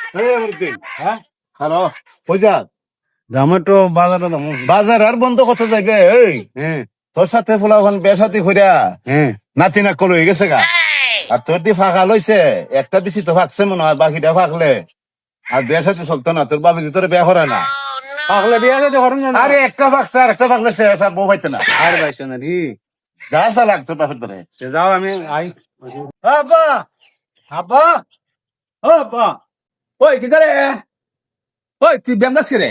হ্যাঁ হ্যালো কই যা আমার তো বাজারে দাম বাজার আর বন্ধ করতে যাইবে এই হ্যাঁ তোর সাথে ফুলা ওখান বেসাতি কইরা হ্যাঁ নাতি না কল হয়ে গেছে গা আর তোর দি ফাঁকা লইছে একটা বেশি তো ফাঁকছে মনে হয় বাকিটা ফাঁকলে আর বেসাতি চলতো না তোর বাবু তোর বিয়া করে না পাগলে বিয়া যদি করুন না আরে একটা ফাঁকছে আর একটা ফাঁকলে সে আর বউ পাইতে না আর বাইছে না নি যা চালাক তোর বাপের ধরে যাও আমি আই আব্বা আব্বা ও আব্বা ওই কি করে ওই তুই ব্যায়াম গাছ করে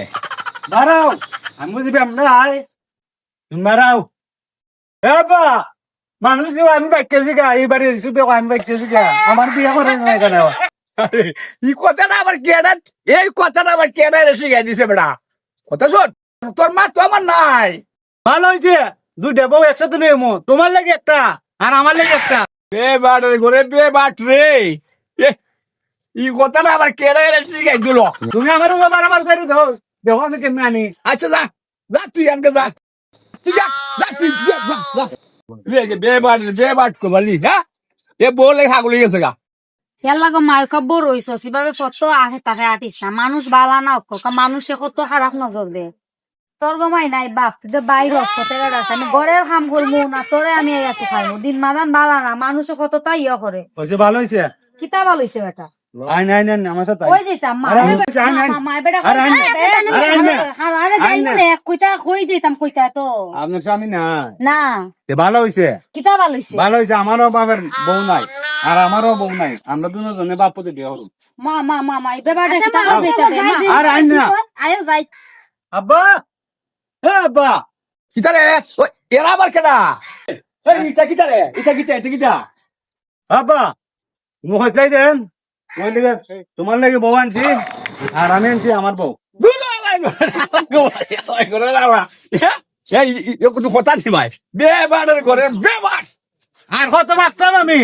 দাঁড়াও আমি বুঝবি আমরা আই তুমি দাঁড়াও এ আব্বা মানুষ আমি বাইকে জিগা এইবারে এসে আমি বাইকে জিগা আমার বিয়া করে না কেন এই কথাটা আবার কেডা এই কথাটা আবার কেডা রেসি গাই দিছে বেটা কথা শোন তোর মা তো আমার নাই ভালো হয়েছে দুইটা বউ একসাথে নিয়ে এমো তোমার লাগে একটা আর আমার লাগে একটা বে বাট রে ঘরে বে বাট রে এই কথাটা আবার কেডা রেসি গাই দিল তুমি আমার আমার সাইড দাও দেখো আমি কেমন আনি আচ্ছা যা যা তুই আনকে যা তুই যা যা তুই যা যা যা বে বাট কো বলি হ্যাঁ এ বলে হাগুলি গেছে গা লাগো মাল খবর রইছ সিভাবে কত আহে তাকে আটিস না মানুষ বালা না অক্ষ মানুষে কত খারাপ নজর দে তোর গমাই নাই বাপ তুই তো বাইর হসপতে আছে আমি ঘরের কাম করবো না তোরে আমি এত খাইবো দিন মাদান বালা না মানুষে কত তাই ইয়ে করে হয়েছে ভালো হয়েছে কিতা ভালো হইছে বেটা আইন আইন আইন আমার সাথে কই যেতাম মায়ের বেটা যাই মানে কইতা কই যেতাম কইতা তো আপনার স্বামী না না ভালো হয়েছে কিতা ভালো হইছে ভালো হয়েছে আমারও বাবার বউ নাই আর আমারও বউ নাই আমরা দুজনে বাপতে বিয়ে হবো মা এই বেবাটা কিতা ভালো যেতাম আর আইন না আয়ো যাই আব্বা হ্যাঁ আব্বা কিতারে ওই এরা আবার কেডা এই এটা কিতা আব্বা মুখ হইতাই দেন ওই লেগে তোমার লাগে বউ আনছি আর আমি আনছি আমার বউ কথা নিমাই বে বাড়ের ঘরে বে বাট আর কত মারতাম আমি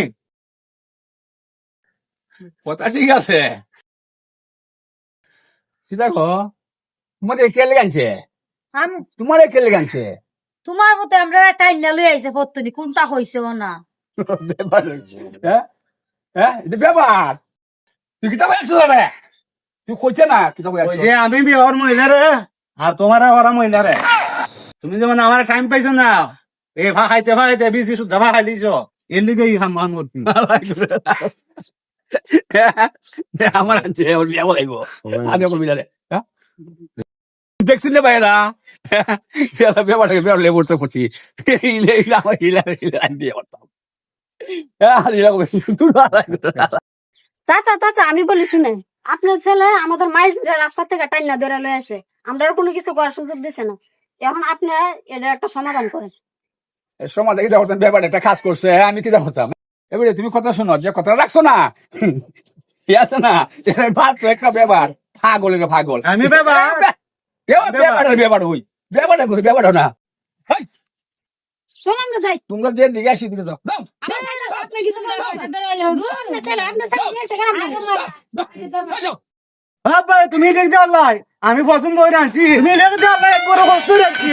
কথা ঠিক আছে কিতা গো তোমাদের কে লেগানছে তোমার কে লেগানছে তোমার মতে আমরা টাইম না লই আইছে ফত্তনি কোনটা হইছে ও না এটা ব্যাপার তুই কিতা বলছিস রে তুই কইছে না কিতা ওই বলছিস যে আমি বিহর মহিলা রে আর তোমার ওরা মহিলা রে তুমি যেমন আমার টাইম পাইছো না এই ভা খাইতে বেশি শুদ্ধ ভা খাই দিছ এর লিগে খাম মান করতি আমার আছে ওর বিয়া বলাইবো আমি ওর বিয়া দেখছিস না ভাইরা ব্যাপারটাকে ব্যাপার লেবর তো করছি আমার বিয়ে করতাম চাচা চাচা আমি বলি শুনে আপনার ছেলে আমাদের মাইজ রাস্তা থেকে টাইনা ধরে লয়ে আছে আমরা কোনো কিছু করার সুযোগ দিছে না এখন আপনারা এটা একটা সমাধান করেন সমাজ কি দেখতাম ব্যাপারটা একটা কাজ করছে আমি কি দেখতাম এবারে তুমি কথা শোনো যে কথা রাখছো না আছে না ভাত তো একটা ব্যাপার পাগল পাগল আমি ব্যাপারের ব্যাপার হই ব্যাপারটা করি ব্যাপার না চল আমরা যাই তোমরা যে দিকে আসি দিকে যাও আপনার কিছু আপনার ছেলে আপনার ছেলে আব্বা তুমি দেখতে আল্লাহ আমি পছন্দ করে আনছি তুমি দেখতে আল্লাহ বড় কষ্ট রাখছি